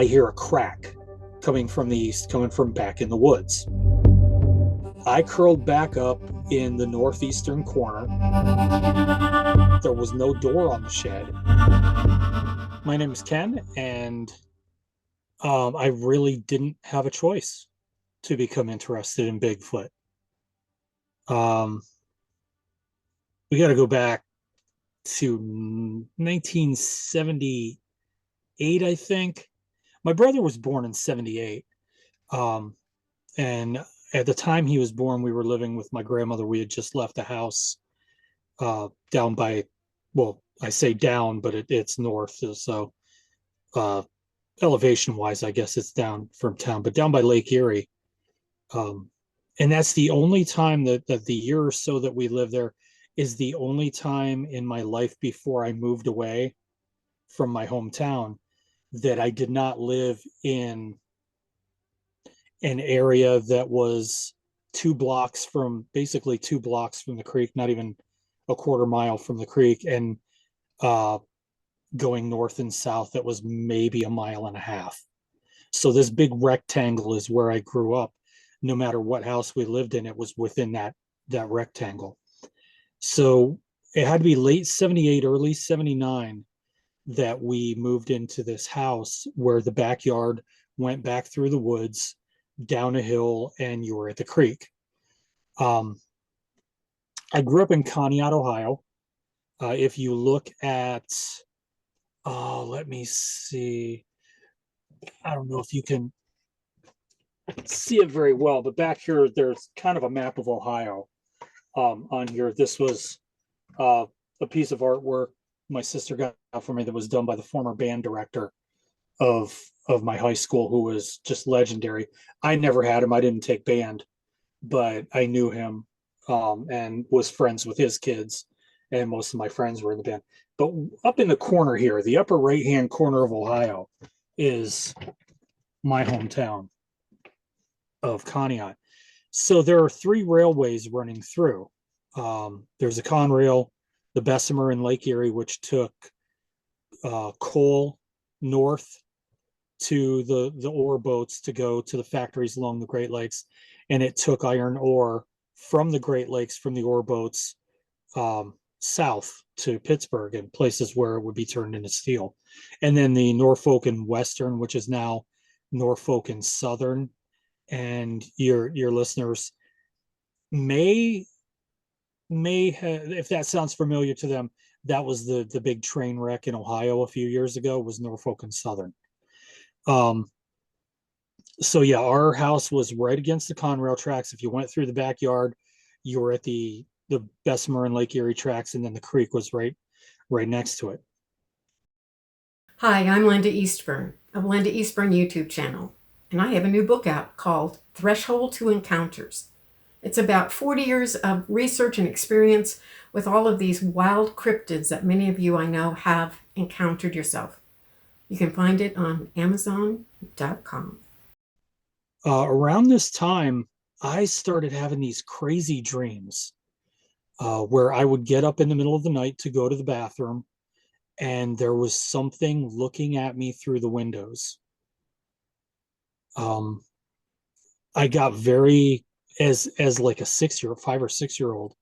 I hear a crack coming from the east, coming from back in the woods. I curled back up in the northeastern corner. There was no door on the shed. My name is Ken, and I really didn't have a choice to become interested in Bigfoot. Um, we got to go back to 1978, I think. My brother was born in 78. And at the time he was born, we were living with my grandmother. We had just left the house down by, well, I say down, but it's north. So uh, elevation wise, I guess it's down from town, but down by Lake Erie. And that's the only time that the year or so that we lived there is the only time in my life before I moved away from my hometown that I did not live in an area that was basically 2 blocks from the creek, not even a quarter mile from the creek, and going north and south that was maybe a mile and a half. So this big rectangle is where I grew up. No matter what house we lived in, it was within that rectangle. So it had to be late 78, early 79 that we moved into this house where the backyard went back through the woods, down a hill, and you were at the creek. I grew up in Conneaut, Ohio. If you look at, let me see. I don't know if you can see it very well, but back here, there's kind of a map of Ohio on here. This was a piece of artwork my sister got for me that was done by the former band director of my high school, who was just legendary. I never had him. I didn't take band, but I knew him and was friends with his kids, and most of my friends were in the band. But up in the corner here, the upper right-hand corner of Ohio, is my hometown of Conneaut. So there are 3 railways running through. There's a Conrail, the Bessemer and Lake Erie, which took coal north to the ore boats to go to the factories along the Great Lakes, and it took iron ore from the Great Lakes, from the ore boats, south to Pittsburgh and places where it would be turned into steel. And then the Norfolk and Western, which is now Norfolk and Southern, and your listeners may have, if that sounds familiar to them, that was the big train wreck in Ohio a few years ago, was Norfolk and Southern. So yeah, our house was right against the Conrail tracks. If you went through the backyard, you were at the Bessemer and Lake Erie tracks, and then the creek was right next to it. Hi, I'm Linda Eastburn of Linda Eastburn YouTube channel, and I have a new book out called Threshold to Encounters. It's about 40 years of research and experience with all of these wild cryptids that many of you I know have encountered yourself. You can find it on Amazon.com. Around this time, I started having these crazy dreams where I would get up in the middle of the night to go to the bathroom, and there was something looking at me through the windows. I got very, as like a 5 or 6 year old,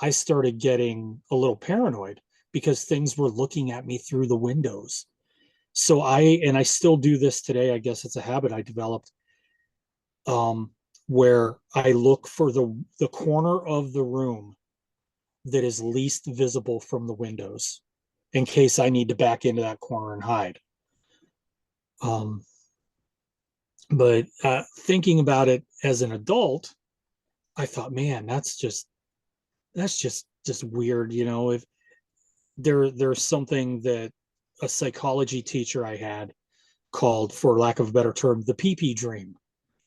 I started getting a little paranoid because things were looking at me through the windows. So I still do this today. I guess it's a habit I developed, where I look for the corner of the room that is least visible from the windows, in case I need to back into that corner and hide. But thinking about it as an adult, I thought, man, that's just weird. If there's something that a psychology teacher I had called, for lack of a better term, the pee-pee dream,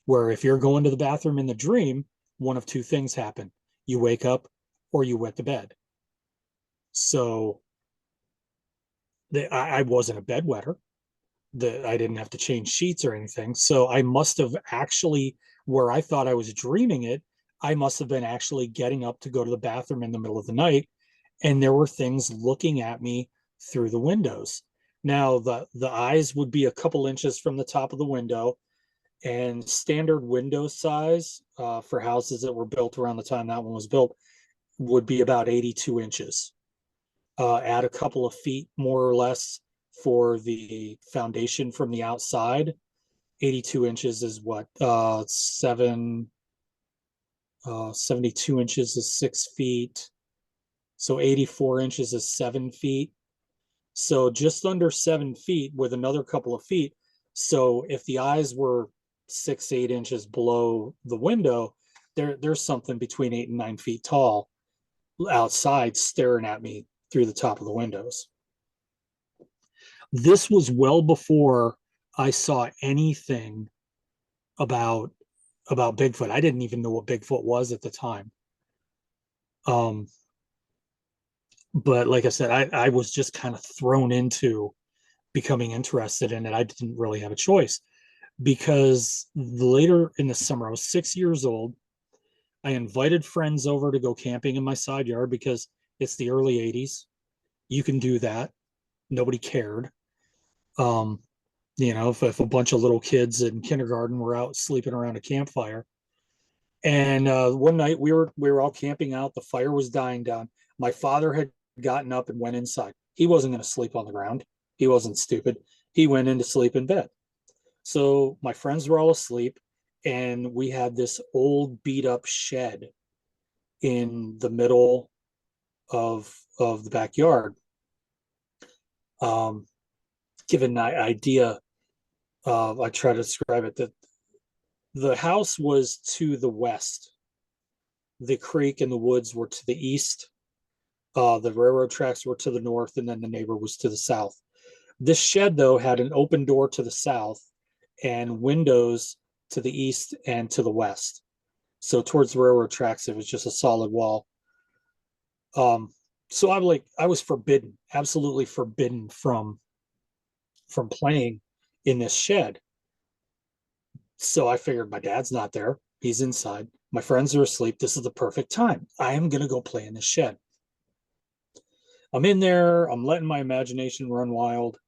where if you're going to the bathroom in the dream, one of 2 things happen: you wake up or you wet the bed. So I wasn't a bedwetter. I didn't have to change sheets or anything. So I must have actually, where I thought I was dreaming it, I must have been actually getting up to go to the bathroom in the middle of the night, and there were things looking at me through the windows. Now the eyes would be a couple inches from the top of the window, and standard window size for houses that were built around the time that one was built would be about 82 inches. Add a couple of feet more or less for the foundation from the outside. 82 inches is what? 72 inches is 6 feet. So 84 inches is 7 feet. So just under 7 feet with another couple of feet. So if the eyes were 6, 8 inches below the window, there's something between 8 and 9 feet tall outside staring at me through the top of the windows. This was well before I saw anything about Bigfoot. I didn't even know what Bigfoot was at the time. Um, but like I said, I was just kind of thrown into becoming interested in it. I didn't really have a choice because later in the summer, I was 6 years old. I invited friends over to go camping in my side yard because it's the early 80s. You can do that. Nobody cared. Um, if a bunch of little kids in kindergarten were out sleeping around a campfire. And one night we were all camping out. The fire was dying down. My father had gotten up and went inside. He wasn't going to sleep on the ground. He wasn't stupid. He went in to sleep in bed. So my friends were all asleep, and we had this old beat up shed in the middle of the backyard. Give an idea I try to describe it, that the house was to the west. The creek and the woods were to the east. The railroad tracks were to the north, and then the neighbor was to the south. This shed, though, had an open door to the south and windows to the east and to the west. So towards the railroad tracks, it was just a solid wall. So I was forbidden, absolutely forbidden from playing in this shed. So I figured my dad's not there. He's inside. My friends are asleep. This is the perfect time. I am going to go play in the shed. I'm in there. I'm letting my imagination run wild.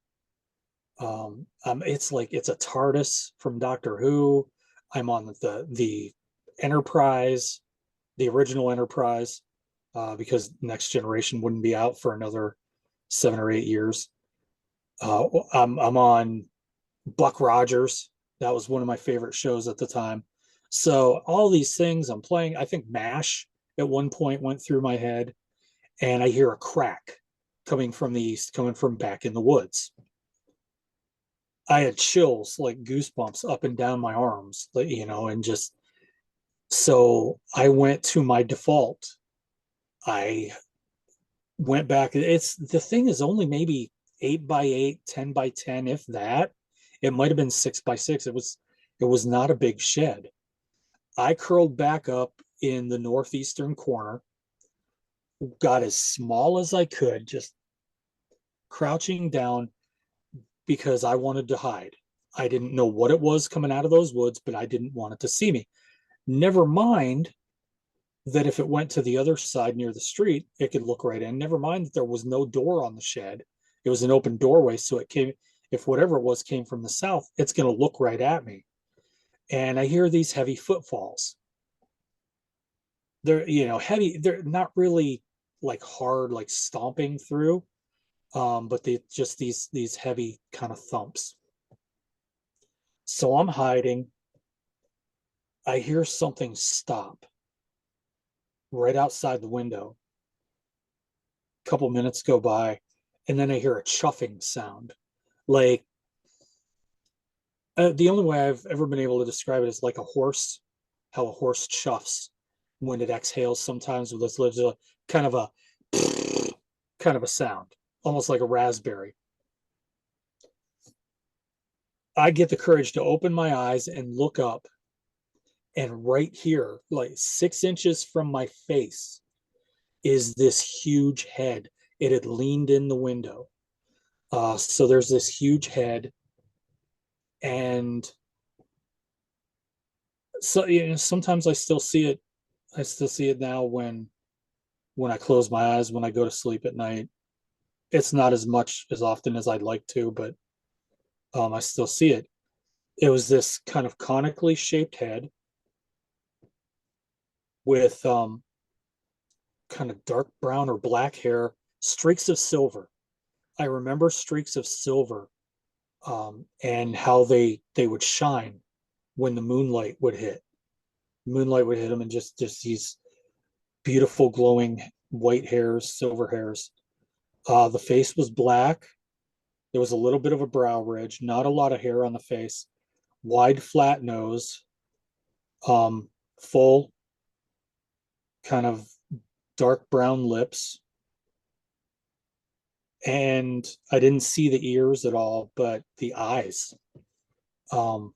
It's like it's a TARDIS from Doctor Who. I'm on the Enterprise, the original Enterprise, because Next Generation wouldn't be out for another 7 or 8 years. I'm on Buck Rogers. That was one of my favorite shows at the time. So all these things I'm playing. I think MASH at one point went through my head, and I hear a crack coming from the east, coming from back in the woods. I had chills, like goosebumps up and down my arms, and just so I went to my default. I went back. It's the thing is only maybe 8 by 8, 10 by 10, if that. It might have been 6 by 6. It was not a big shed. I curled back up in the northeastern corner, got as small as I could, just crouching down because I wanted to hide. I didn't know what it was coming out of those woods, but I didn't want it to see me. Never mind that if it went to the other side near the street, it could look right in. Never mind that there was no door on the shed. It was an open doorway. So it came, if whatever it was came from the south, it's going to look right at me. And I hear these heavy footfalls. They're, heavy. They're not really like hard, like stomping through, but they just these heavy kind of thumps. So I'm hiding. I hear something stop right outside the window. A couple minutes go by, and then I hear a chuffing sound. Like the only way I've ever been able to describe it is like a horse, how a horse chuffs when it exhales sometimes with its lips, kind of a kind of a sound, almost like a raspberry. I get the courage to open my eyes and look up, and right here, like 6 inches from my face, is this huge head. It had leaned in the window. So there's this huge head, and so sometimes I still see it. I still see it now when I close my eyes when I go to sleep at night. It's not as much as often as I'd like to, but I still see it. It was this kind of conically shaped head with kind of dark brown or black hair, streaks of silver. I remember streaks of silver, and how they would shine when the moonlight would hit. Moonlight would hit them, and just these beautiful glowing white hairs, silver hairs. The face was black. There was a little bit of a brow ridge, not a lot of hair on the face. Wide, flat nose, full, kind of dark brown lips. And I didn't see the ears at all, but the eyes. Um,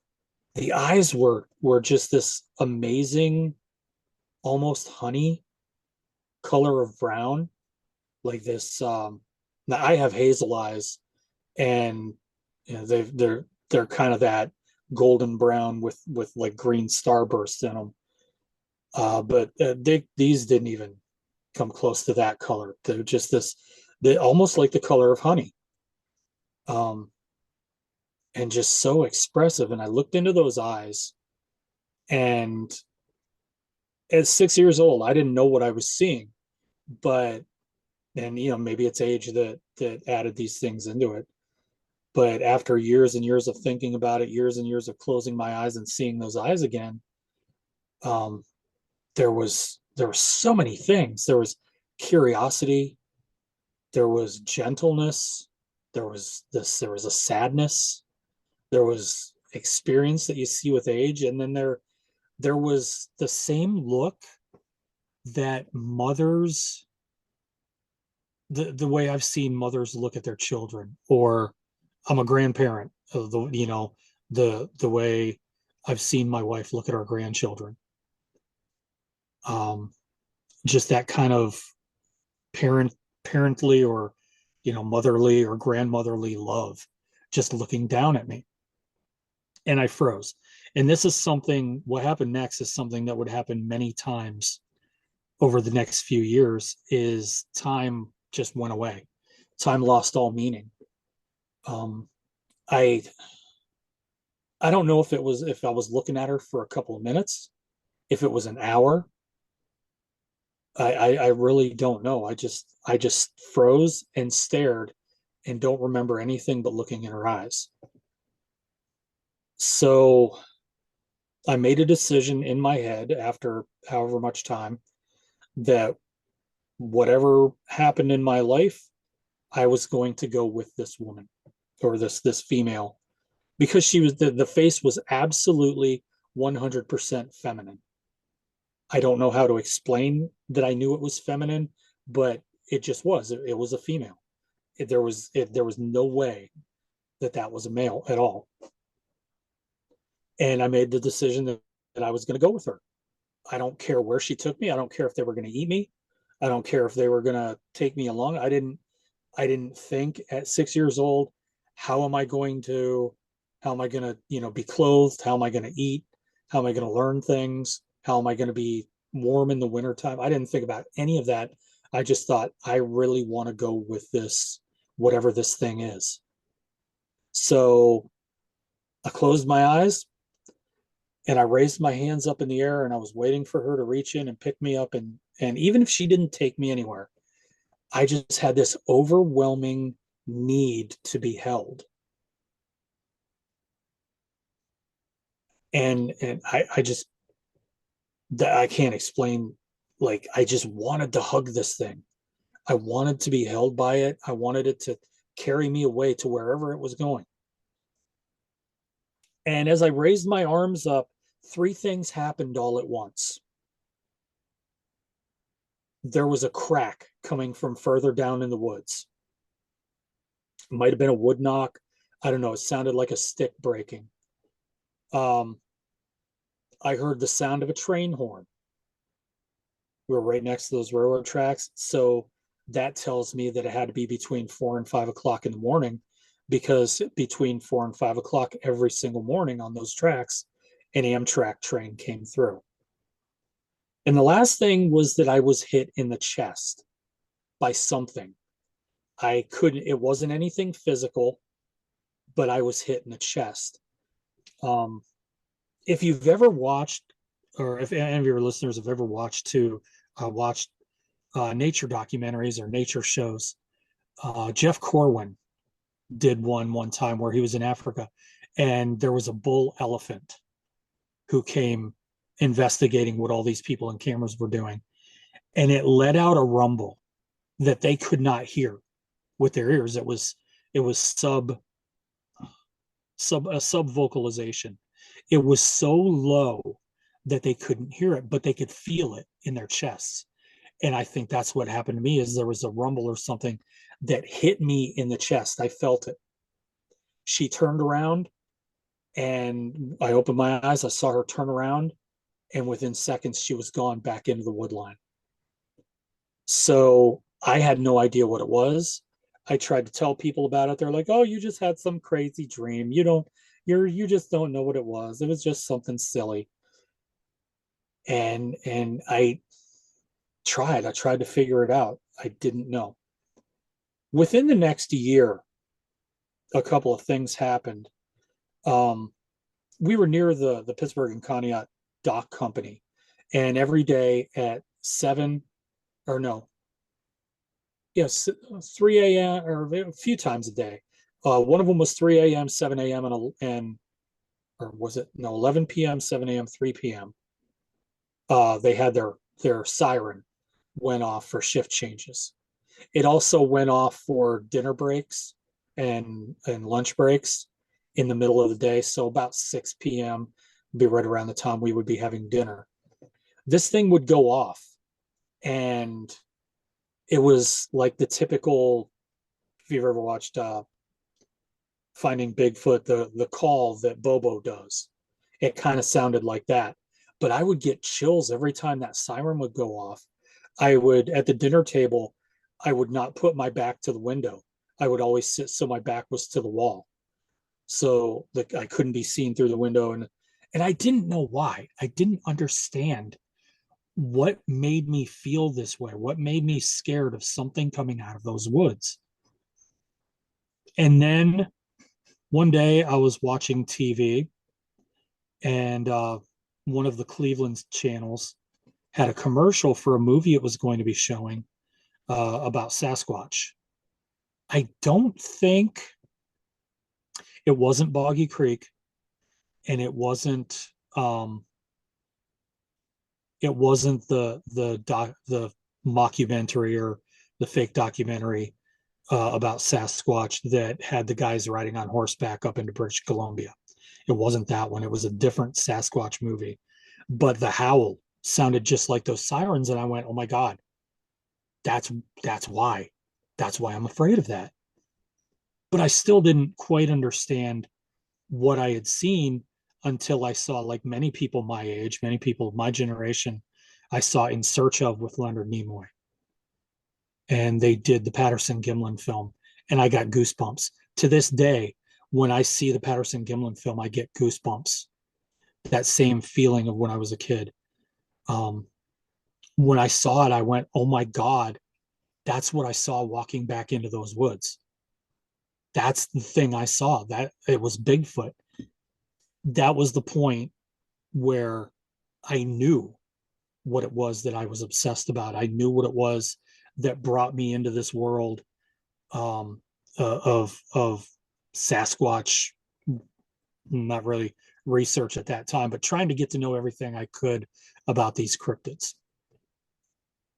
the eyes were just this amazing, almost honey color of brown, like this. Now I have hazel eyes, and you know, they're kind of that golden brown with like green starbursts in them. But these didn't even come close to that color. They're just this, they almost like the color of honey, um, and just so expressive. And I looked into those eyes, and at 6 years old, I didn't know what I was seeing, but and maybe it's age that added these things into it. But after years and years of thinking about it, years and years of closing my eyes and seeing those eyes again, um, there were so many things. There was curiosity, there was gentleness, there was a sadness, there was experience that you see with age, and then there was the same look that mothers, the way I've seen mothers look at their children, or I'm a grandparent of the way I've seen my wife look at our grandchildren. Um, just that kind of parent parently, or motherly or grandmotherly love, just looking down at me. And I froze. And this is something, what happened next is something that would happen many times over the next few years, is time just went away. Time lost all meaning. Um, I I don't know if I was looking at her for a couple of minutes, if it was an hour. I really don't know. I just froze and stared and don't remember anything but looking in her eyes. So I made a decision in my head after however much time that whatever happened in my life, I was going to go with this woman, or this female, because she was the face was absolutely 100% feminine. I don't know how to explain that I knew it was feminine, but it just was. It was a female. There was no way that was a male at all. And I made the decision that I was going to go with her. I don't care where she took me. I don't care if they were going to eat me. I don't care if they were going to take me along. I didn't think at 6 years old, how am I going to, be clothed? How am I going to eat? How am I going to learn things? How am I going to be warm in the wintertime? I didn't think about any of that. I just thought, I really want to go with this, whatever this thing is. So I closed my eyes and I raised my hands up in the air, and I was waiting for her to reach in and pick me up. And even if she didn't take me anywhere, I just had this overwhelming need to be held. And I just, that I can't explain. Like, I just wanted to hug this thing. I wanted to be held by it. I wanted it to carry me away to wherever it was going. And as I raised my arms up, three things happened all at once. There was a crack coming from further down in the woods. It might have been a wood knock. I don't know. It sounded like a stick breaking. Um, I heard the sound of a train horn. We were right next to those railroad tracks. So that tells me that it had to be between 4 and 5 o'clock in the morning, because between 4 and 5 o'clock every single morning on those tracks, an Amtrak train came through. And the last thing was that I was hit in the chest by something. I couldn't, it wasn't anything physical, but I was hit in the chest. Um, if you've ever watched, or if any of your listeners have ever watched nature documentaries or nature shows, Jeff Corwin did one time where he was in Africa, and there was a bull elephant who came investigating what all these people and cameras were doing, and it let out a rumble that they could not hear with their ears. It was sub vocalization. It was so low that they couldn't hear it, but they could feel it in their chests. And I think that's what happened to me, is there was a rumble or something that hit me in the chest. I felt it. She turned around, and I opened my eyes. I saw her turn around, and within seconds she was gone back into the wood line. So I had no idea what it was. I tried to tell people about it. They're like, "Oh, you just had some crazy dream. You just don't know what it was. It was just something silly." And I tried to figure it out. I didn't know. Within the next year, a couple of things happened. Um, we were near the Pittsburgh and Conneaut dock company, and every day at 7, or no, yes, 3 a.m. or a few times a day. One of them was 3 a.m., 7 a.m., and or was it, no, 11 p.m., 7 a.m., 3 p.m. They had their siren went off for shift changes. It also went off for dinner breaks and lunch breaks in the middle of the day. So about 6 p.m. would be right around the time we would be having dinner. This thing would go off, and it was like the typical, if you've ever watched Finding Bigfoot, the call that Bobo does. It kind of sounded like that. But I would get chills every time that siren would go off. I would, at the dinner table, I would not put my back to the window. I would always sit so my back was to the wall, so that I couldn't be seen through the window. And I didn't know why. I didn't understand what made me feel this way, what made me scared of something coming out of those woods. And then one day I was watching TV, and one of the Cleveland channels had a commercial for a movie it was going to be showing about Sasquatch. I don't think it wasn't Boggy Creek, and it wasn't the mockumentary or the fake documentary about Sasquatch that had the guys riding on horseback up into British Columbia. It wasn't that one. It was a different Sasquatch movie, but the howl sounded just like those sirens, and I went, "Oh my God, that's that's why, that's why I'm afraid of that." But I still didn't quite understand what I had seen until I saw, like many people my age, many people of my generation, I saw In Search of with Leonard Nimoy. And they did the Patterson Gimlin film, and I got goosebumps. To this day, when I see the Patterson Gimlin film, I get goosebumps. That same feeling of when I was a kid. Um, when I saw it, I went, "Oh my God, that's what I saw walking back into those woods. That's the thing I saw. That it was Bigfoot." That was the point where I knew what it was that I was obsessed about. I knew what it was that brought me into this world of Sasquatch. Not really research at that time, but trying to get to know everything I could about these cryptids.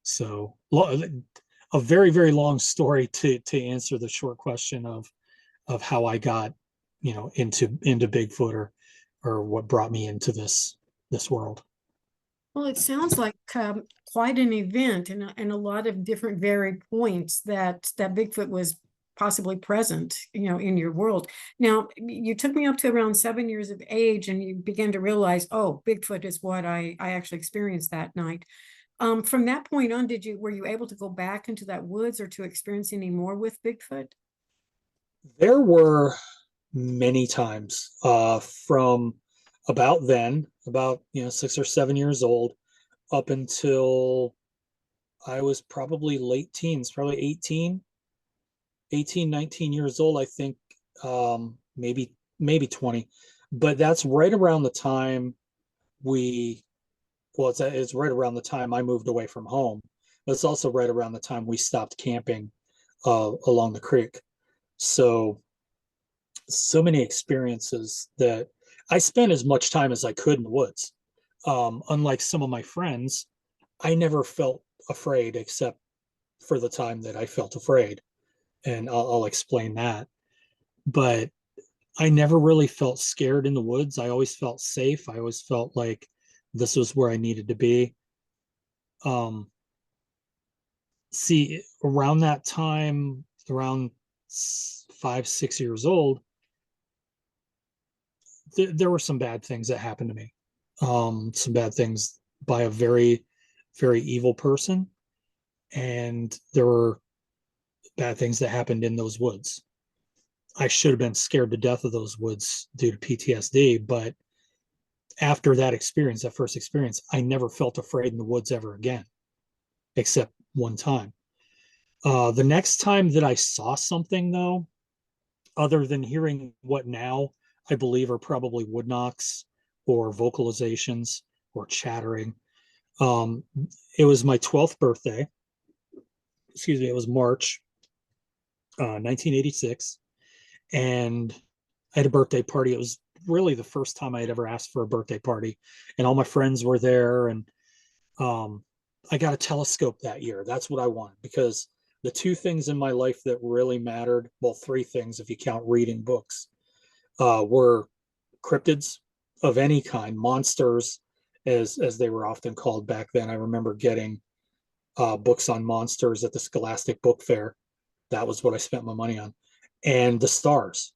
So a very, very long story to answer the short question of how I got, into Bigfoot, or what brought me into this world. Well, it sounds like quite an event, and a lot of different varied points that Bigfoot was possibly present, in your world. Now, you took me up to around 7 years of age, and you began to realize, oh, Bigfoot is what I actually experienced that night. From that point on, were you able to go back into that woods or to experience any more with Bigfoot? There were many times from about then, about 6 or 7 years old, up until I was probably late teens, probably 18. 18, 19 years old, I think, maybe 20. But that's right around the time we, well, it's right around the time I moved away from home. But it's also right around the time we stopped camping along the creek. So, so many experiences that I spent as much time as I could in the woods. Unlike some of my friends, I never felt afraid except for the time that I felt afraid. And I'll explain that. But I never really felt scared in the woods. I always felt safe. I always felt like this was where I needed to be. Um, See, around that time, around 5, 6 years old, there were some bad things that happened to me. Some bad things by a very, very evil person. And there were bad things that happened in those woods. I should have been scared to death of those woods due to PTSD, but after that experience, that first experience, I never felt afraid in the woods ever again, except one time. The next time that I saw something, though, other than hearing what now I believe are probably wood knocks or vocalizations or chattering, um, it was my 12th birthday. Excuse me, it was March 1986. And I had a birthday party. It was really the first time I had ever asked for a birthday party, and all my friends were there. And um, I got a telescope that year. That's what I wanted because the two things in my life that really mattered, well, three things if you count reading books, were cryptids of any kind, monsters, as they were often called back then. I remember getting books on monsters at the Scholastic Book Fair. That was what I spent my money on, and the stars.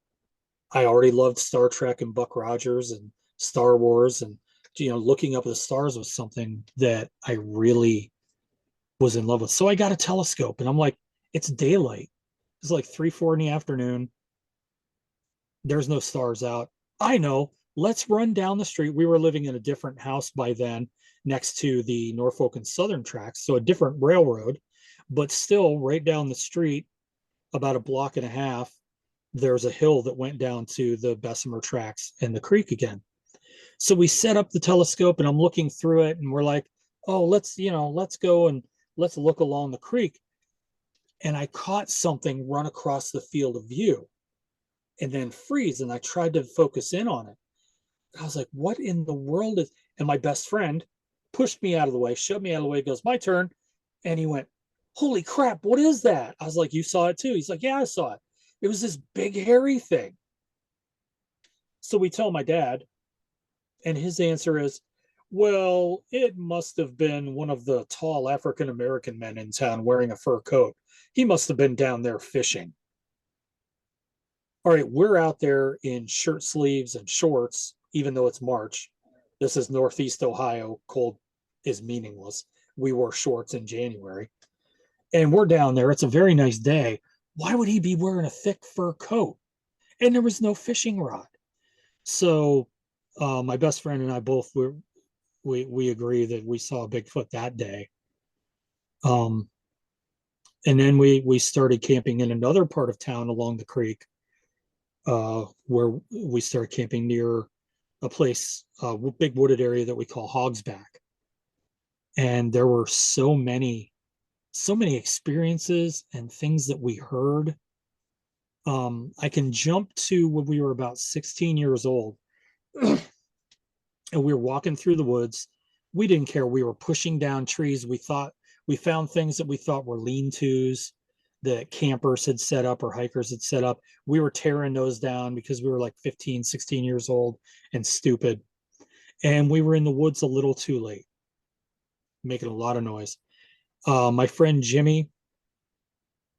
I already loved Star Trek and Buck Rogers and Star Wars, and looking up at the stars was something that I really was in love with. So I got a telescope, and I'm like, it's daylight. It's like 3, 4 in the afternoon. There's no stars out. I know. Let's run down the street. We were living in a different house by then, next to the Norfolk and Southern tracks, so a different railroad, but still right down the street, about a block and a half, there's a hill that went down to the Bessemer tracks and the creek again. So we set up the telescope and I'm looking through it and we're like, oh, let's go and let's look along the creek. And I caught something run across the field of view and then freeze. And I tried to focus in on it. I was like, what in the world is, and my best friend pushed me out of the way, shoved me out of the way, goes, my turn. And he went, holy crap, what is that? I was like, you saw it too? He's like, yeah, I saw it. It was this big hairy thing. So we tell my dad, and his answer is, well, it must have been one of the tall African American men in town wearing a fur coat. He must have been down there fishing. All right, we're out there in shirt sleeves and shorts, even though it's March. This is Northeast Ohio. Cold is meaningless. We wore shorts in January. And we're down there. It's a very nice day. Why would he be wearing a thick fur coat? And there was no fishing rod. So my best friend and I both we agree that we saw Bigfoot that day. And then we started camping in another part of town along the creek, where we started camping near a place, a big wooded area that we call Hogsback. And there were so many experiences and things that we heard. I can jump to when we were about 16 years old and we were walking through the woods. We didn't care. We were pushing down trees. We found things that we thought were lean-tos that campers had set up or hikers had set up. We were tearing those down because we were like 15, 16 years old and stupid. And we were in the woods a little too late, making a lot of noise. My friend Jimmy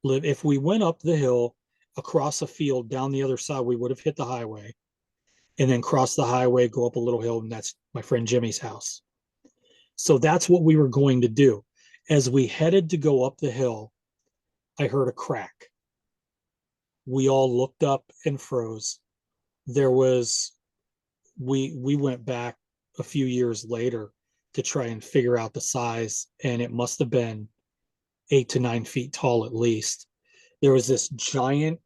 lived, if we went up the hill across a field down the other side, we would have hit the highway and then cross the highway, go up a little hill, and that's my friend Jimmy's house. So that's what we were going to do. As we headed to go up the hill, I heard a crack. We all looked up and froze. There was, we went back a few years later to try and figure out the size, and it must have been 8 to 9 feet tall at least. There was this giant,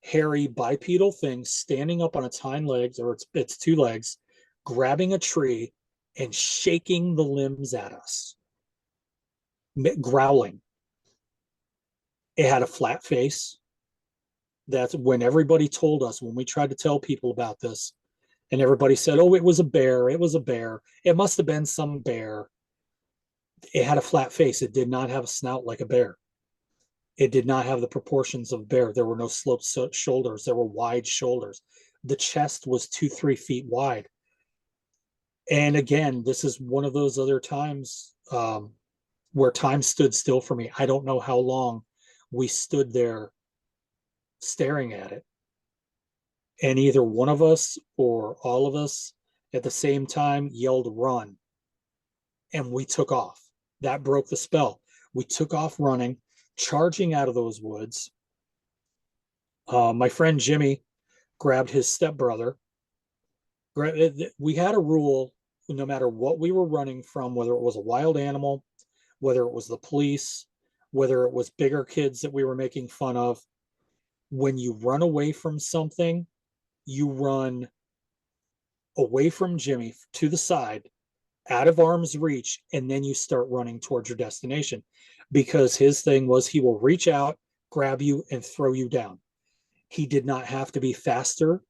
hairy bipedal thing standing up on its hind legs, or its two legs, grabbing a tree and shaking the limbs at us, growling. It had a flat face. That's when everybody told us, when we tried to tell people about this, and everybody said, oh, it was a bear. It was a bear. It must have been some bear. It had a flat face. It did not have a snout like a bear. It did not have the proportions of a bear. There were no sloped shoulders. There were wide shoulders. The chest was 2-3 feet wide. And again, this is one of those other times where time stood still for me. I don't know how long we stood there staring at it. And either one of us or all of us at the same time yelled, run. And we took off. That broke the spell. We took off running, charging out of those woods. My friend Jimmy grabbed his stepbrother. We had a rule, no matter what we were running from, whether it was a wild animal, whether it was the police, whether it was bigger kids that we were making fun of, when you run away from something, you run away from Jimmy to the side, out of arm's reach, and then you start running towards your destination. Because his thing was, he will reach out, grab you, and throw you down. He did not have to be faster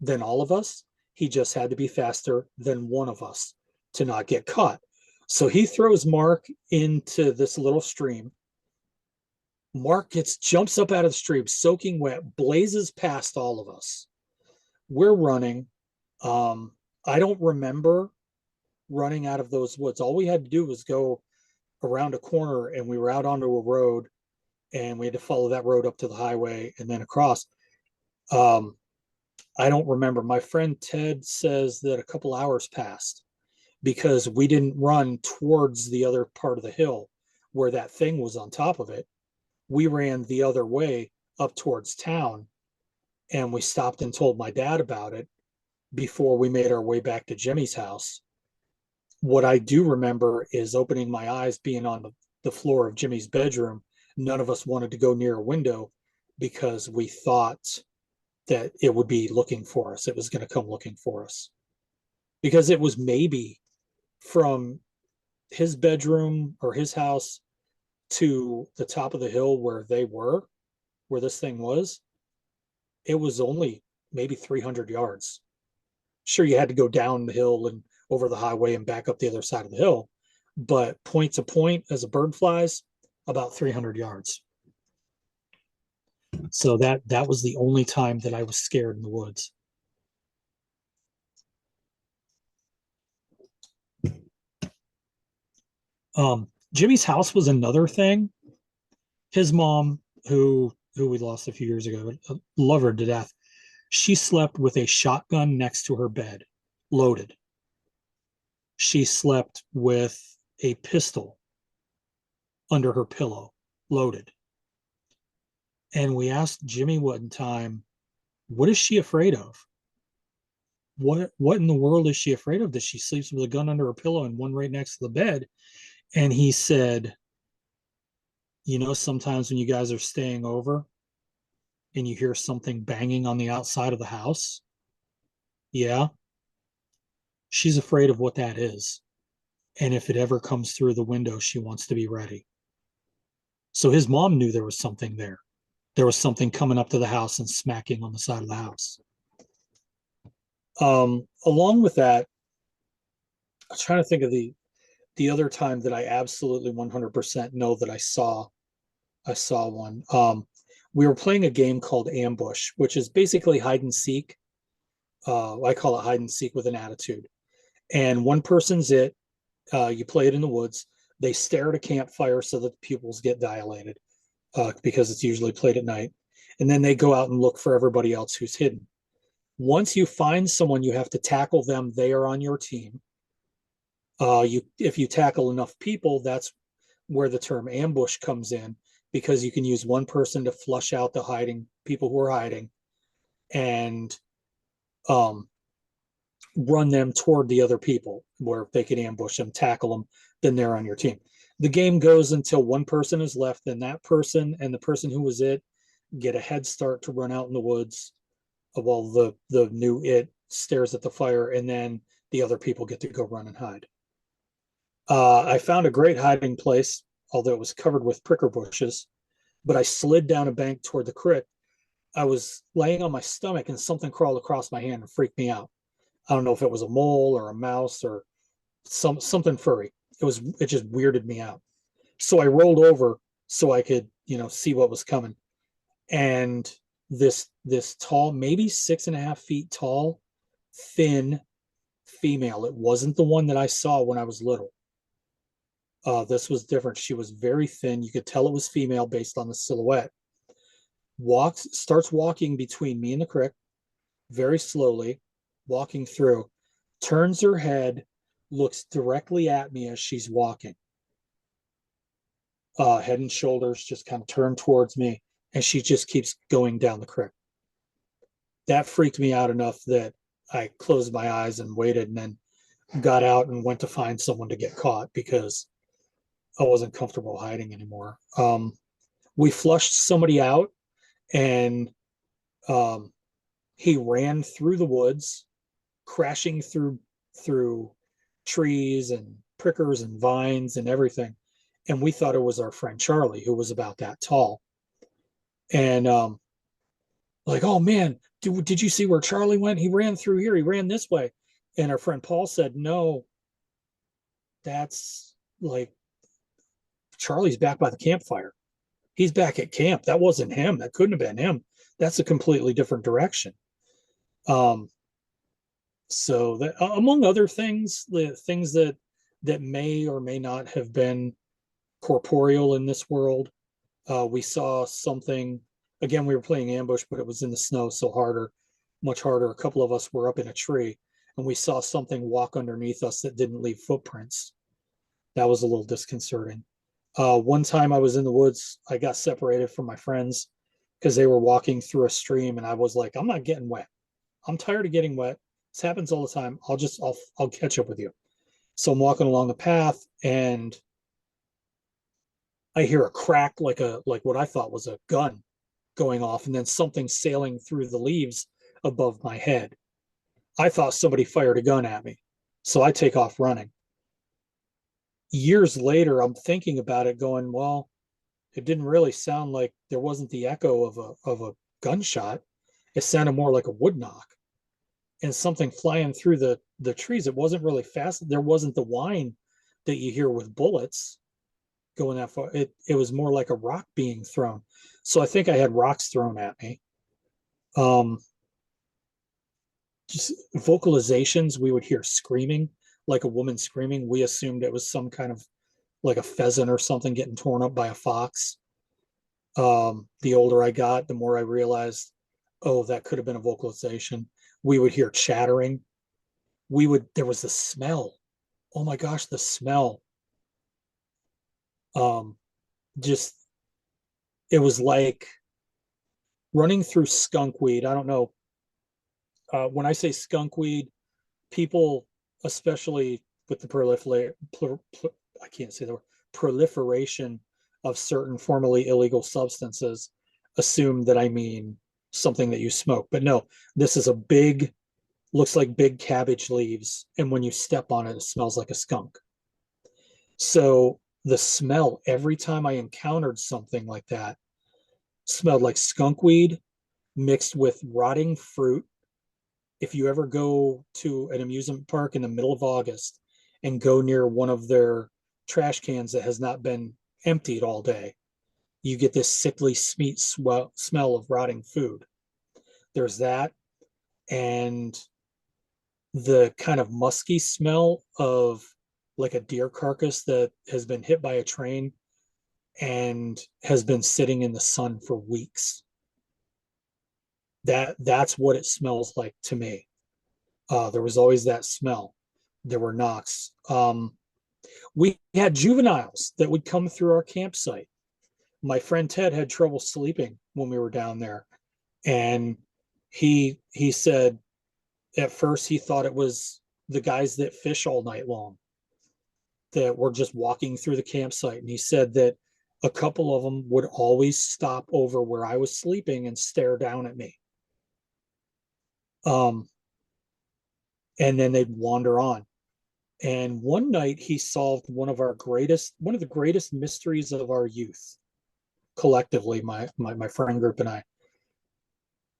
than all of us. He just had to be faster than one of us to not get caught. So he throws Mark into this little stream. Mark jumps up out of the stream, soaking wet, blazes past all of us. We're running. I don't remember running out of those woods. All we had to do was go around a corner, and we were out onto a road, and we had to follow that road up to the highway and then across. I don't remember. My friend Ted says that a couple hours passed because we didn't run towards the other part of the hill where that thing was on top of it. We ran the other way up towards town, and we stopped and told my dad about it before we made our way back to Jimmy's house. What I do remember is opening my eyes, being on the floor of Jimmy's bedroom. None of us wanted to go near a window because we thought that it would be looking for us. It was going to come looking for us because it was maybe from his bedroom or his house to the top of the hill where this thing was. It was only maybe 300 yards. Sure, you had to go down the hill and over the highway and back up the other side of the hill, but point to point as a bird flies, about 300 yards. So that was the only time that I was scared in the woods. Jimmy's house was another thing. His mom, who we lost a few years ago, love her to death. She slept with a shotgun next to her bed, loaded. She slept with a pistol under her pillow, loaded. And we asked Jimmy one time, what is she afraid of? What in the world is she afraid of, that she sleeps with a gun under her pillow and one right next to the bed? And he said, sometimes when you guys are staying over and you hear something banging on the outside of the house, yeah, she's afraid of what that is. And if it ever comes through the window, she wants to be ready. So his mom knew there was something there. There was something coming up to the house and smacking on the side of the house. Along with that, I'm trying to think of the other time that I absolutely 100% know that I saw one. We were playing a game called Ambush, which is basically hide and seek. I call it hide and seek with an attitude. And one person's it. You play it in the woods. They stare at a campfire so that the pupils get dilated because it's usually played at night. And then they go out and look for everybody else who's hidden. Once you find someone, you have to tackle them. They are on your team. If you tackle enough people, that's where the term ambush comes in, because you can use one person to flush out the hiding people who are hiding and run them toward the other people where they can ambush them, tackle them, then they're on your team. The game goes until one person is left, then that person and the person who was it get a head start to run out in the woods while the new it stares at the fire, and then the other people get to go run and hide. I found a great hiding place, although it was covered with pricker bushes, but I slid down a bank toward the creek. I was laying on my stomach and something crawled across my hand and freaked me out. I don't know if it was a mole or a mouse or something furry. It just weirded me out. So I rolled over so I could, see what was coming. And this tall, maybe 6.5 feet tall, thin female. It wasn't the one that I saw when I was little. This was different. She was very thin. You could tell it was female based on the silhouette. Starts walking between me and the creek very slowly, walking through, turns her head, looks directly at me as she's walking. Head and shoulders just kind of turned towards me, and she just keeps going down the creek. That freaked me out enough that I closed my eyes and waited, and then got out and went to find someone to get caught because I wasn't comfortable hiding anymore. We flushed somebody out, and he ran through the woods, crashing through trees and prickers and vines and everything. And we thought it was our friend Charlie, who was about that tall. And like, oh man, did you see where Charlie went? He ran through here. He ran this way. And our friend Paul said, no, that's like Charlie's back by the campfire. He's back at camp. That wasn't him. That couldn't have been him. That's a completely different direction. So that, among other things, the things that may or may not have been corporeal in this world, we saw something. Again, we were playing ambush, but it was in the snow, so much harder. A couple of us were up in a tree, and we saw something walk underneath us that didn't leave footprints. That was a little disconcerting. One time I was in the woods, I got separated from my friends because they were walking through a stream, and I was like, I'm not getting wet. I'm tired of getting wet. This happens all the time. I'll catch up with you. So I'm walking along the path, and I hear a crack, like what I thought was a gun going off, and then something sailing through the leaves above my head. I thought somebody fired a gun at me, so I take off running. Years later, I'm thinking about it, going, well, it didn't really sound like, there wasn't the echo of a gunshot. It sounded more like a wood knock and something flying through the trees. It wasn't really fast. There wasn't the whine that you hear with bullets going that far. It was more like a rock being thrown. So I think I had rocks thrown at me. Just vocalizations, we would hear screaming, like a woman screaming. We assumed it was some kind of like a pheasant or something getting torn up by a fox. The older I got, the more I realized, oh, that could have been a vocalization. We would hear chattering. There was the smell. Oh my gosh, the smell. Just, it was like running through skunk weed. I don't know. When I say skunk weed, people, especially with the I can't say the word, proliferation of certain formerly illegal substances, assume that I mean something that you smoke. But no, this is looks like big cabbage leaves. And when you step on it, it smells like a skunk. So the smell, every time I encountered something like that, smelled like skunk weed mixed with rotting fruit. If you ever go to an amusement park in the middle of August and go near one of their trash cans that has not been emptied all day, you get this sickly sweet smell of rotting food. There's that, and the kind of musky smell of like a deer carcass that has been hit by a train and has been sitting in the sun for weeks. That's what it smells like to me. There was always that smell. There were knocks. We had juveniles that would come through our campsite. My friend Ted had trouble sleeping when we were down there, and he said at first he thought it was the guys that fish all night long that were just walking through the campsite. And he said that A couple of them would always stop over where I was sleeping and stare down at me. Um, and then they'd wander on. And one night he solved one of the greatest mysteries of our youth collectively, my friend group and I.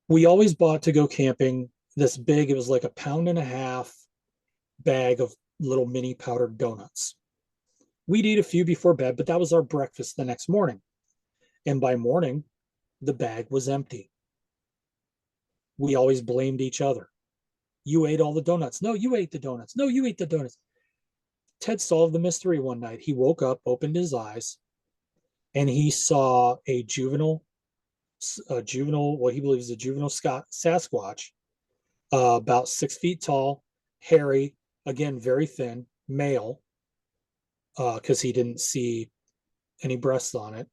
We always bought to go camping this big, it was like a pound and a half bag of little mini powdered donuts. We'd eat a few before bed, but that was our breakfast the next morning. And by morning, the bag was empty. We always blamed each other. You ate all the donuts. No, you ate the donuts. No, you ate the donuts. Ted solved the mystery one night. He woke up, opened his eyes, and he saw what he believes is a juvenile Sasquatch, about 6 feet tall, hairy, again, very thin, male, because he didn't see any breasts on it.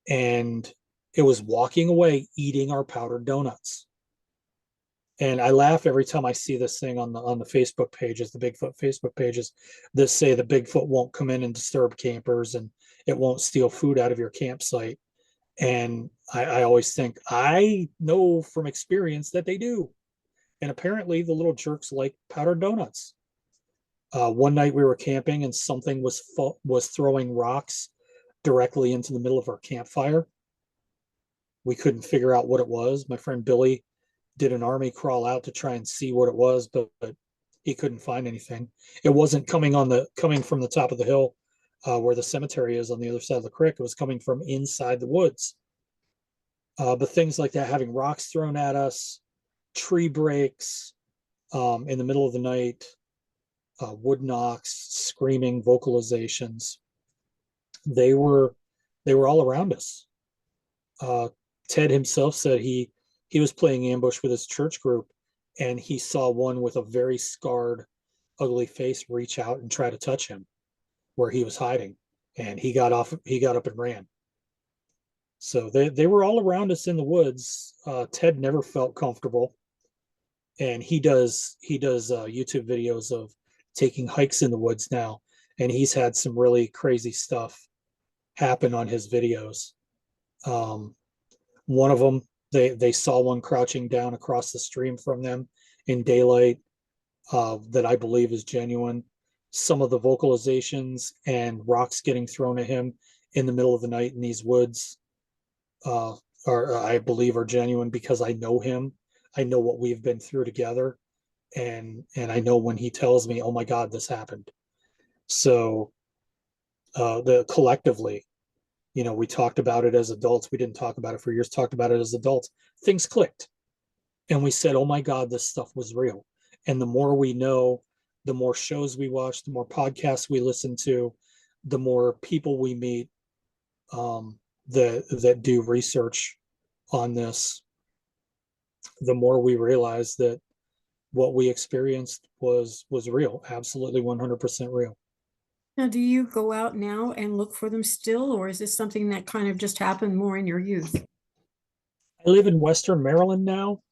And it was walking away, eating our powdered donuts. And I laugh every time I see this thing on the Facebook pages, the Bigfoot Facebook pages that say the Bigfoot won't come in and disturb campers and it won't steal food out of your campsite. And I always think, I know from experience that they do. And apparently the little jerks like powdered donuts. One night we were camping and something was throwing rocks directly into the middle of our campfire. We couldn't figure out what it was. My friend Billy did an army crawl out to try and see what it was, but he couldn't find anything. It wasn't coming from the top of the hill where the cemetery is on the other side of the creek. It was coming from inside the woods. But things like that, having rocks thrown at us, tree breaks in the middle of the night, wood knocks, screaming, vocalizations. They were all around us. Ted himself said he was playing ambush with his church group, and he saw one with a very scarred, ugly face reach out and try to touch him where he was hiding, and he got up and ran. So they were all around us in the woods. Ted never felt comfortable, and he does YouTube videos of taking hikes in the woods now, and he's had some really crazy stuff happen on his videos. One of them, they saw one crouching down across the stream from them in daylight, that I believe is genuine. Some of the vocalizations and rocks getting thrown at him in the middle of the night in these woods I believe are genuine, because I know him. I know what we've been through together, and I know when he tells me, "Oh my God, this happened." So the collectively, we talked about it as adults. We didn't talk about it for years. Talked about it as adults. Things clicked, and we said, "Oh my God, this stuff was real." And the more we know, the more shows we watch, the more podcasts we listen to, the more people we meet that do research on this, the more we realize that what we experienced was real, absolutely 100% real. Now, do you go out now and look for them still, or is this something that kind of just happened more in your youth? I live in Western Maryland now,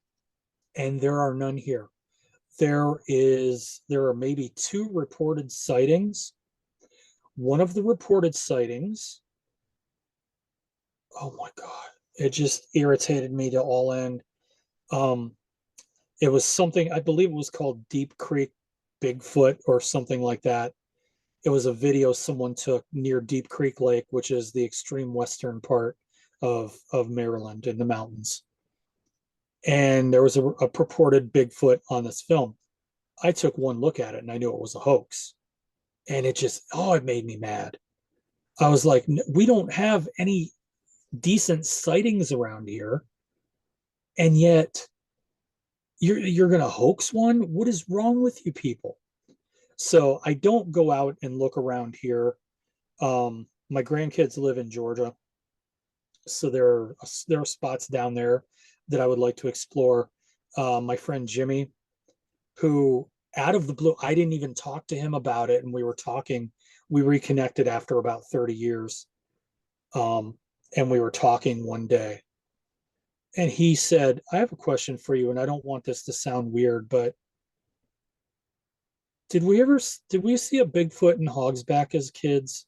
and there are none here. There are maybe 2 reported sightings. One of the reported sightings, oh my God, it just irritated me to all end. It was something, I believe it was called Deep Creek Bigfoot or something like that. It was a video someone took near Deep Creek Lake, which is the extreme western part of Maryland in the mountains. And there was a purported Bigfoot on this film. I took one look at it and I knew it was a hoax. And it made me mad. I was like, we don't have any decent sightings around here. And yet you're going to hoax one? What is wrong with you people? So I don't go out and look around here. My grandkids live in Georgia, so there are spots down there that I would like to explore. My friend Jimmy, who out of the blue, I didn't even talk to him about it, and we were talking. We reconnected after about 30 years, and we were talking one day, and he said, "I have a question for you, and I don't want this to sound weird, but did we see a Bigfoot in Hogsback as kids?"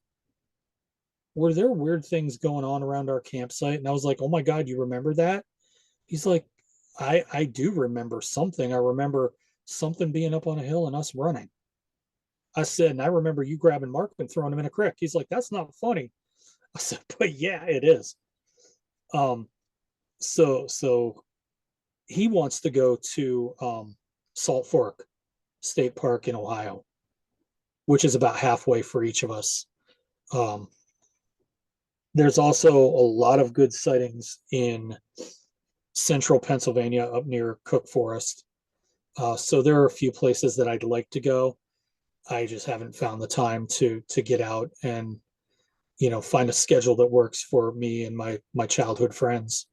were there weird things going on around our campsite? And I was like, oh my God, you remember that? He's like, I do remember something. I remember something being up on a hill and us running. I said, and I remember you grabbing Mark and throwing him in a creek. He's like, that's not funny. I said, but yeah, it is. Um, so he wants to go to Salt Fork State Park in Ohio, which is about halfway for each of us. Um, there's also a lot of good sightings in central Pennsylvania up near Cook Forest. So there are a few places that I'd like to go. I just haven't found the time to get out and find a schedule that works for me and my childhood friends.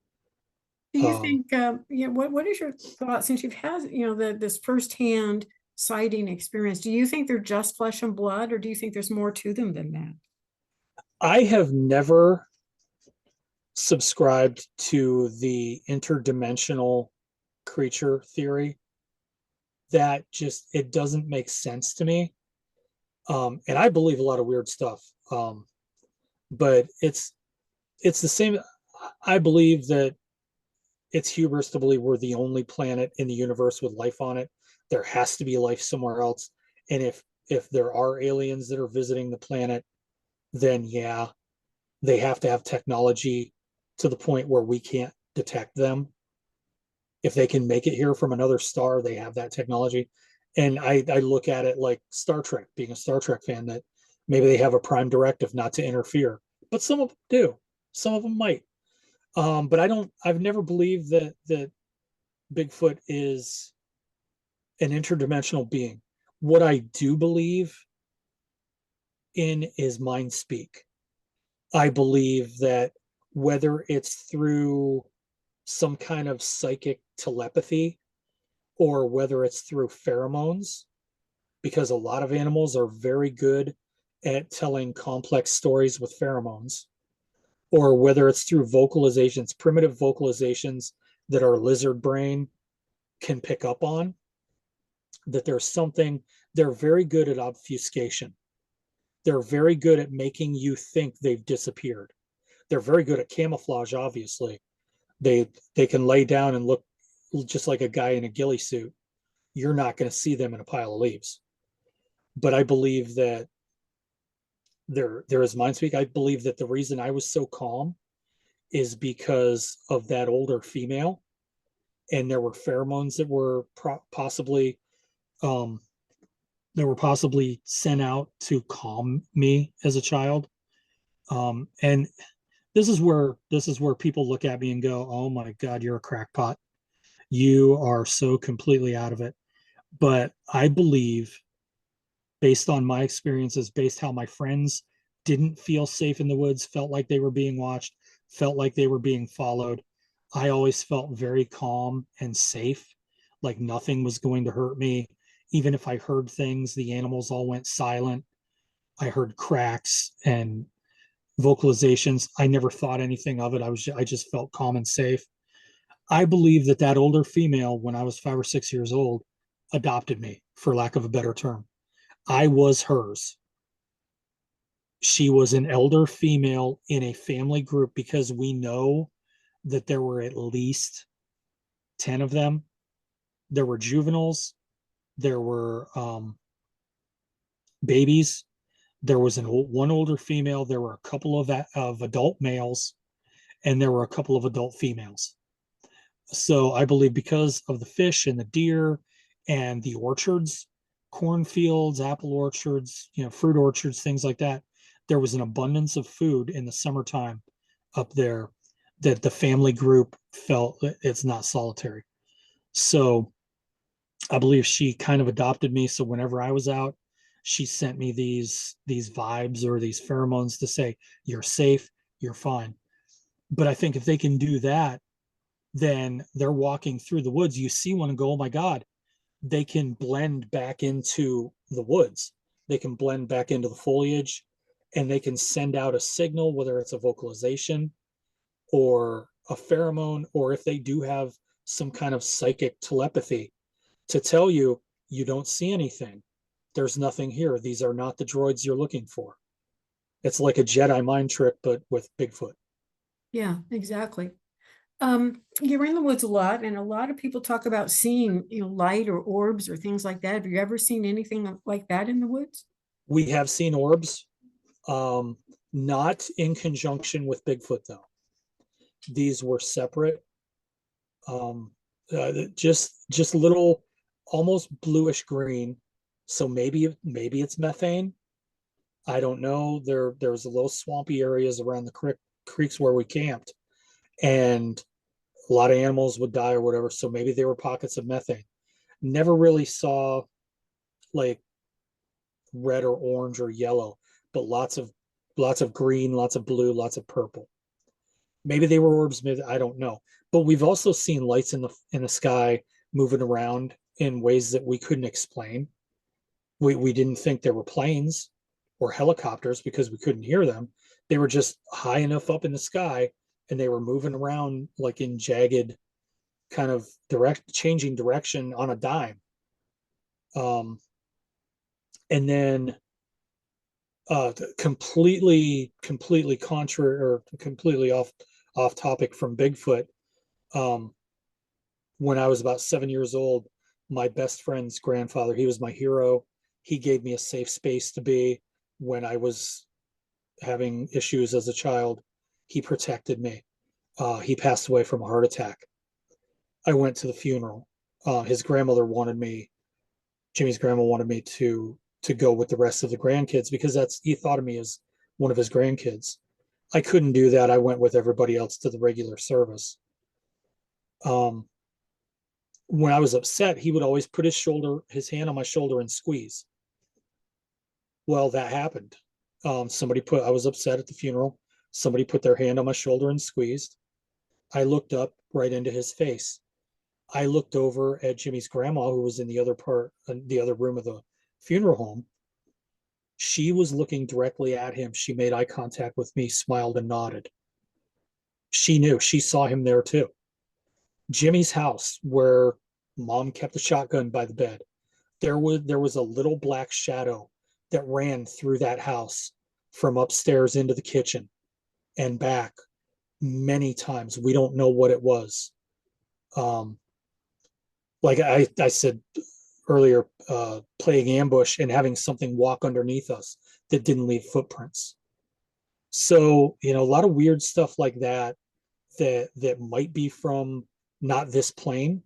Do you Um, think, what is your thought since you've had, this firsthand sighting experience? Do you think they're just flesh and blood, or do you think there's more to them than that? I have never subscribed to the interdimensional creature theory. That just it doesn't make sense to me. And I believe a lot of weird stuff. But it's the same. I believe that it's hubris to believe we're the only planet in the universe with life on it. There has to be life somewhere else. And if there are aliens that are visiting the planet, then yeah, they have to have technology to the point where we can't detect them. If they can make it here from another star, they have that technology. And I look at it like Star Trek, being a Star Trek fan, that maybe they have a prime directive not to interfere, but some of them do. Some of them might. But I've never believed that Bigfoot is an interdimensional being. What I do believe in is mind speak. I believe that whether it's through some kind of psychic telepathy or whether it's through pheromones, because a lot of animals are very good at telling complex stories with pheromones, or whether it's through vocalizations, primitive vocalizations that our lizard brain can pick up on, that there's something, they're very good at obfuscation. They're very good at making you think they've disappeared. They're very good at camouflage, obviously. They can lay down and look just like a guy in a ghillie suit. You're not going to see them in a pile of leaves. But I believe that there is mind speak. I believe that the reason I was so calm is because of that older female, and there were pheromones that were possibly um, sent out to calm me as a child. And this is where people look at me and go, "Oh my God, you're a crackpot. You are so completely out of it." But I believe, based on my experiences, based how my friends didn't feel safe in the woods, felt like they were being watched, felt like they were being followed. I always felt very calm and safe, like nothing was going to hurt me. Even if I heard things, the animals all went silent. I heard cracks and vocalizations. I never thought anything of it. I just felt calm and safe. I believe that older female, when I was 5 or 6 years old, adopted me, for lack of a better term. I was hers. She was an elder female in a family group, because we know that there were at least 10 of them. There were juveniles, there were babies, there was one older female, there were a couple of adult males, and there were a couple of adult females. So I believe because of the fish and the deer and the orchards, cornfields, apple orchards, fruit orchards, things like that, there was an abundance of food in the summertime up there, that the family group felt it's not solitary. So I believe she kind of adopted me. So whenever I was out, she sent me these vibes or these pheromones to say, you're safe, you're fine. But I think if they can do that, then they're walking through the woods. You see one and go, oh my God, they can blend back into the woods. They can blend back into the foliage, and they can send out a signal, whether it's a vocalization or a pheromone, or if they do have some kind of psychic telepathy, to tell you, you don't see anything. There's nothing here. These are not the droids you're looking for. It's like a Jedi mind trick, but with Bigfoot. Yeah, exactly. You're in the woods a lot, and a lot of people talk about seeing, light or orbs or things like that. Have you ever seen anything like that in the woods? We have seen orbs, um, not in conjunction with Bigfoot though. These were separate, um, just little, almost bluish green. So maybe it's methane. I don't know. There's a little swampy areas around the creeks where we camped, and a lot of animals would die or whatever. So maybe they were pockets of methane. Never really saw like red or orange or yellow, but lots of green, lots of blue, lots of purple. Maybe they were orbs, maybe I don't know. But we've also seen lights in the sky moving around in ways that we couldn't explain. We didn't think there were planes or helicopters because we couldn't hear them. They were just high enough up in the sky and they were moving around like in jagged kind of changing direction on a dime. Um, and then completely contrary or completely off topic from Bigfoot. Um, when I was about 7 years old, my best friend's grandfather, he was my hero. He gave me a safe space to be when I was having issues as a child. He protected me. He passed away from a heart attack. I went to the funeral. His grandmother wanted me, Jimmy's grandma wanted me to go with the rest of the grandkids because he thought of me as one of his grandkids. I couldn't do that. I went with everybody else to the regular service. Um, when I was upset, he would always put his hand on my shoulder and squeeze. Well, that happened. I was upset at the funeral. Somebody put their hand on my shoulder and squeezed. I looked up right into his face. I looked over at Jimmy's grandma, who was in the other room of the funeral home. She was looking directly at him. She made eye contact with me, smiled, and nodded. She saw him there too. Jimmy's house, where mom kept a shotgun by the bed, there was a little black shadow that ran through that house from upstairs into the kitchen and back many times. We don't know what it was. Um, like I said earlier, playing ambush and having something walk underneath us that didn't leave footprints. So, a lot of weird stuff like that might be from not this plane.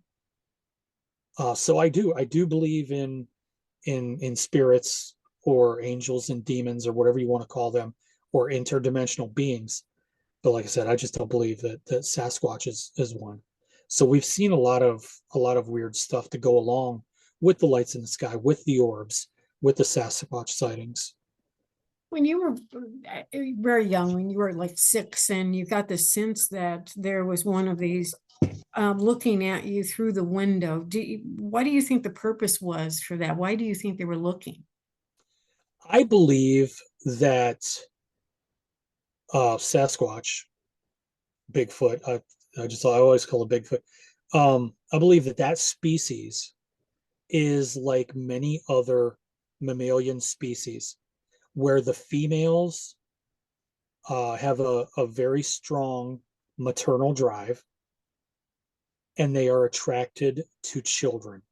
So I do believe in spirits or angels and demons or whatever you want to call them, or interdimensional beings. But like I said, I just don't believe that Sasquatch is one. So we've seen a lot of weird stuff to go along with the lights in the sky, with the orbs, with the Sasquatch sightings. When you were very young, when you were like 6, and you got the sense that there was one of these looking at you through the window, what do you think the purpose was for that? Why do you think they were looking? I believe that Sasquatch, Bigfoot, I always call it Bigfoot. I believe that species is like many other mammalian species, where the females have a very strong maternal drive and they are attracted to children.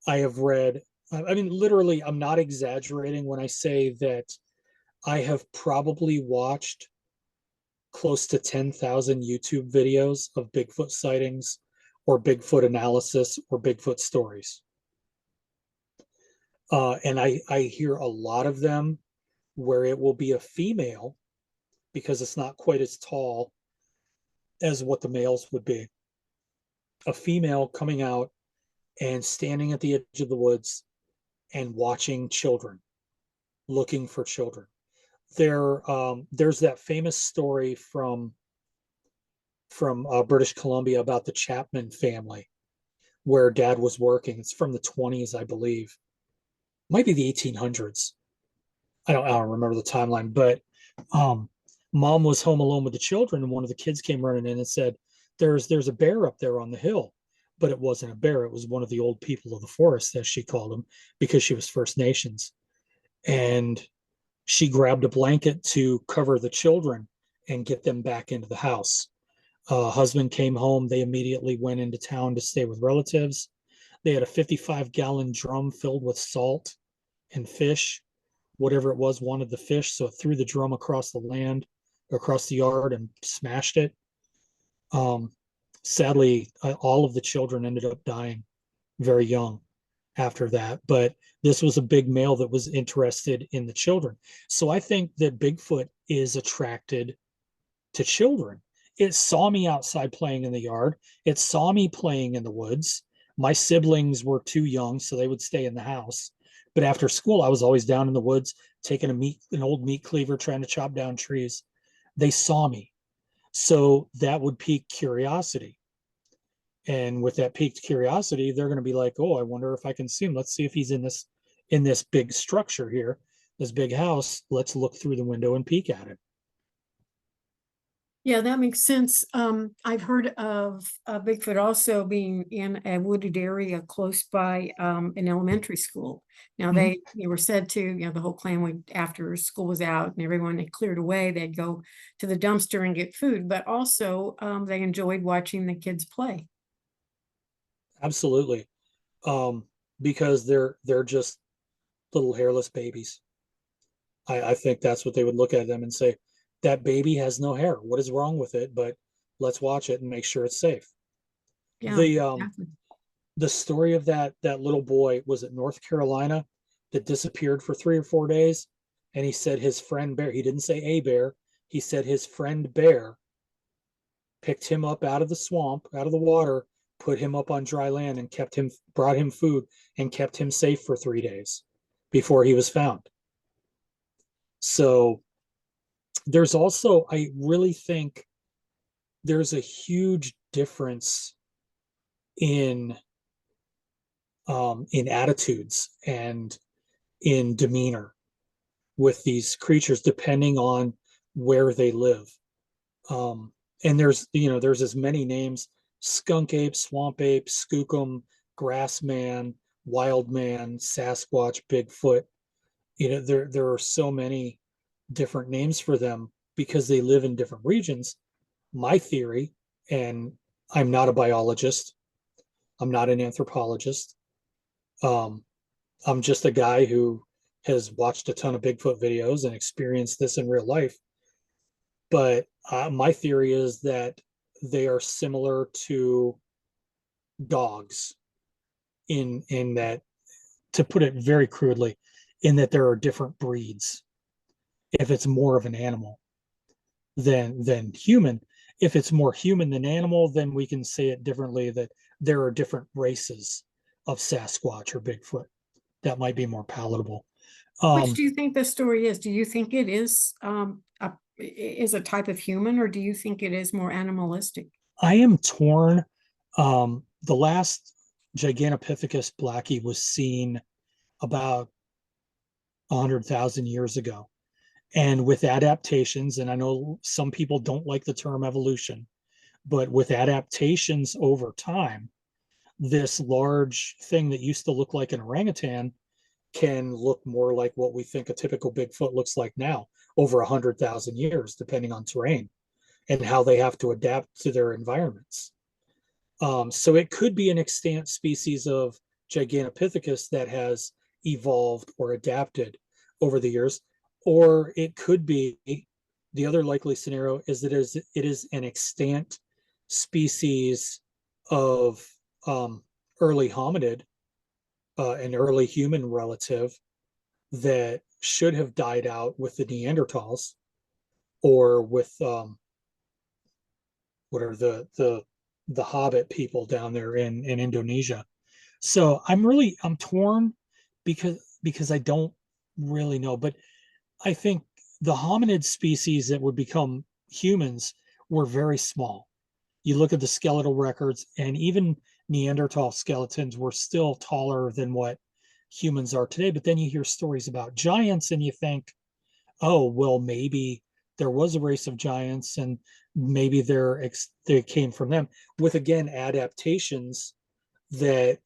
I have read, I mean, literally, I'm not exaggerating when I say that I have probably watched close to 10,000 YouTube videos of Bigfoot sightings or Bigfoot analysis or Bigfoot stories. And I hear a lot of them where it will be a female because it's not quite as tall as what the males would be. A female coming out and standing at the edge of the woods and watching children, looking for children. There's that famous story from British Columbia about the Chapman family, where dad was working. It's from the 20s, I believe. Might be the 1800s. I don't remember the timeline, but um, mom was home alone with the children, and one of the kids came running in and said, "There's a bear up there on the hill." But it wasn't a bear. It was one of the old people of the forest, as she called them, because she was First Nations. And She grabbed a blanket to cover the children and get them back into the house. Husband came home. They immediately went into town to stay with relatives. They had a 55-gallon drum filled with salt and fish. Whatever it was wanted the fish, so it threw the drum across the land, across the yard, and smashed it. Sadly, all of the children ended up dying very young after that. But this was a big male that was interested in the children. So I think that Bigfoot is attracted to children. It saw me outside playing in the yard. It saw me playing in the woods. My siblings were too young, so they would stay in the house. But after school, I was always down in the woods, taking an old meat cleaver, trying to chop down trees. They saw me. So that would pique curiosity. And with that piqued curiosity, they're going to be like, oh, I wonder if I can see him. Let's see if he's in this big structure here, this big house. Let's look through the window and peek at it. Yeah, that makes sense. I've heard of Bigfoot also being in a wooded area close by an elementary school. Now Mhm. they were said to, the whole clan would, after school was out and everyone had cleared away, they'd go to the dumpster and get food, but also they enjoyed watching the kids play. Absolutely. Um, because they're just little hairless babies. I think that's what they would look at them and say, that baby has no hair. What is wrong with it? But let's watch it and make sure it's safe. Yeah, The exactly. the story of that little boy was at North Carolina that disappeared for 3 or 4 days, and he said his friend bear. He didn't say a bear. He said his friend bear picked him up out of the swamp, out of the water, put him up on dry land, and brought him food and kept him safe for 3 days before he was found. So there's also, I really think there's a huge difference in in attitudes and in demeanor with these creatures depending on where they live. Um, and there's as many names: skunk ape, swamp ape, skookum, grass man, wild man, Sasquatch, Bigfoot. There are so many different names for them because they live in different regions. My theory, and I'm not a biologist, I'm not an anthropologist. Um, I'm just a guy who has watched a ton of Bigfoot videos and experienced this in real life. But my theory is that they are similar to dogs in that, to put it very crudely, in that there are different breeds. If it's more of an animal than human, if it's more human than animal, then we can say it differently, that there are different races of Sasquatch or Bigfoot. That might be more palatable. Which Um, do you think the story is? Do you think it is a type of human, or do you think it is more animalistic? I am torn. The last Gigantopithecus blackie was seen about 100,000 years ago. And with adaptations, and I know some people don't like the term evolution, but with adaptations over time, this large thing that used to look like an orangutan can look more like what we think a typical Bigfoot looks like now, over 100,000 years, depending on terrain and how they have to adapt to their environments. So it could be an extant species of Gigantopithecus that has evolved or adapted over the years, or it could be, the other likely scenario is that it is an extant species of early hominid, an early human relative that should have died out with the Neanderthals or with what are the Hobbit people down there in Indonesia. So I'm torn because I don't really know, but I think the hominid species that would become humans were very small. You look at the skeletal records, and even Neanderthal skeletons were still taller than what humans are today. But then you hear stories about giants, and you think, oh, well, maybe there was a race of giants, and maybe they came from them, with again adaptations that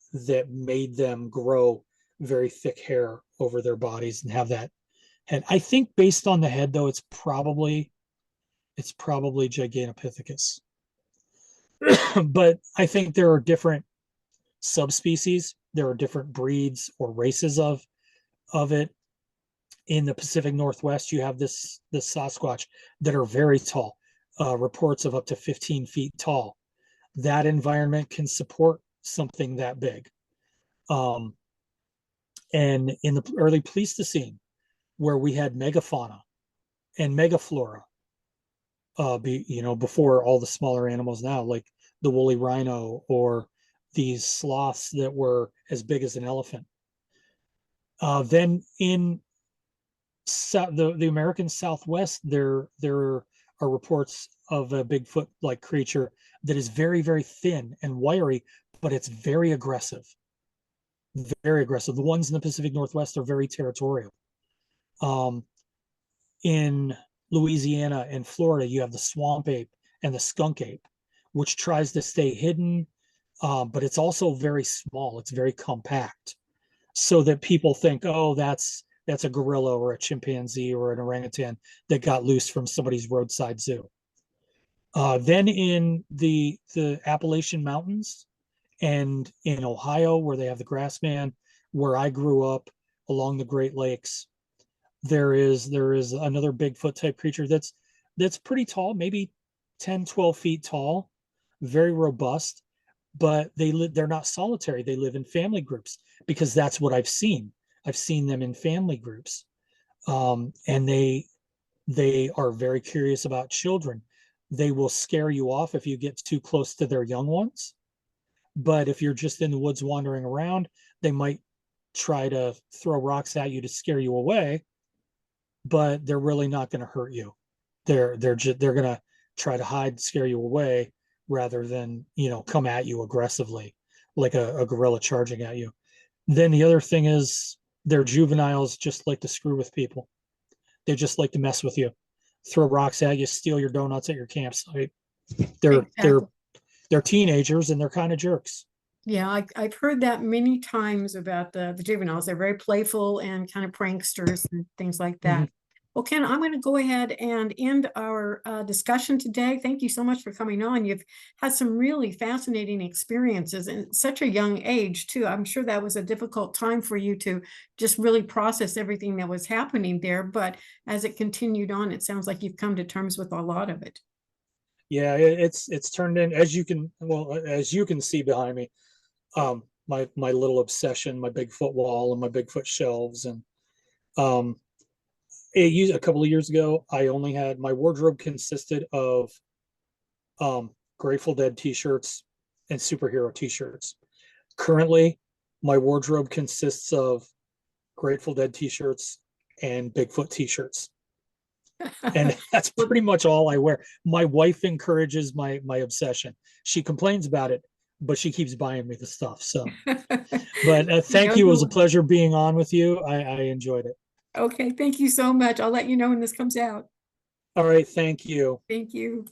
made them grow very thick hair over their bodies and have that head. I think based on the head, though, it's probably Gigantopithecus. But I think there are different subspecies. There are different breeds or races of it. In the Pacific Northwest, you have this Sasquatch that are very tall, reports of up to 15 feet tall. That environment can support something that big. And in the early Pleistocene, where we had megafauna and megaflora, before all the smaller animals now, like the woolly rhino or these sloths that were as big as an elephant. Then in the American Southwest, there are reports of a Bigfoot like creature that is very, very thin and wiry, but it's very aggressive. Very aggressive. The ones in the Pacific Northwest are very territorial. In Louisiana and Florida, you have the swamp ape and the skunk ape, which tries to stay hidden, but it's also very small. It's very compact, so that people think, oh, that's a gorilla or a chimpanzee or an orangutan that got loose from somebody's roadside zoo. Then in the Appalachian Mountains and in Ohio, where they have the grassman, where I grew up along the Great Lakes, there is another Bigfoot type creature that's pretty tall, maybe 10, 12 feet tall, very robust, but they're not solitary. They live in family groups, because that's what I've seen. I've seen them in family groups. And they are very curious about children. They will scare you off if you get too close to their young ones. But if you're just in the woods wandering around, they might try to throw rocks at you to scare you away, but they're really not going to hurt you. They're going to try to hide, scare you away, rather than, come at you aggressively like a gorilla charging at you. Then the other thing is, they're juveniles, just like to screw with people. They just like to mess with you, throw rocks at you, steal your donuts at your campsite. They're Exactly. they're teenagers, and they're kind of jerks. Yeah, I've heard that many times about the juveniles. They're very playful and kind of pranksters and things like Mhm. that. Well, Ken, I'm going to go ahead and end our discussion today. Thank you so much for coming on. You've had some really fascinating experiences and such a young age, too. I'm sure that was a difficult time for you to just really process everything that was happening there. But as it continued on, it sounds like you've come to terms with a lot of it. Yeah, it's turned in, as you can see behind me, my little obsession, my Bigfoot wall and my Bigfoot shelves. And um a couple of years ago, I only had my wardrobe consisted of Grateful Dead t-shirts and superhero t-shirts. Currently, my wardrobe consists of Grateful Dead t-shirts and Bigfoot t-shirts. And that's pretty much all I wear. My wife encourages my obsession. She complains about it, but she keeps buying me the stuff. So, but thank you. It was a pleasure being on with you. I enjoyed it. Okay, thank you so much. I'll let you know when this comes out. All right. Thank you. Thank you.